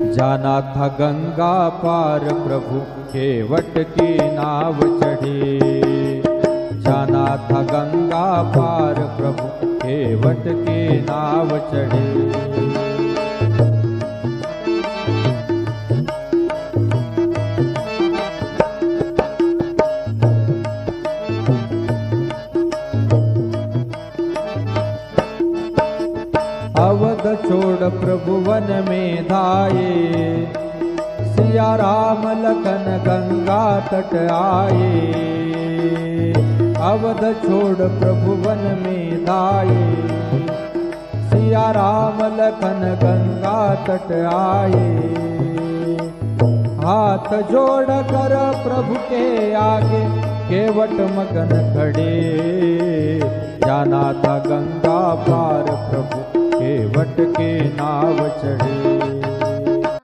जाना था गंगा पार प्रभु केवट की नाव चढ़े। जाना था गंगा पार प्रभु केवट की नाव चढ़े। अवध छोड़ प्रभु वन में धाये, सिया राम लखन गंगा तट आए। अवध छोड़ प्रभु वन में धाये, सिया राम लखन गंगा तट आए। हाथ जोड़ कर प्रभु के आगे केवट मगन खड़े। जाना था गंगा पार प्रभु केवट के नाव चढ़े।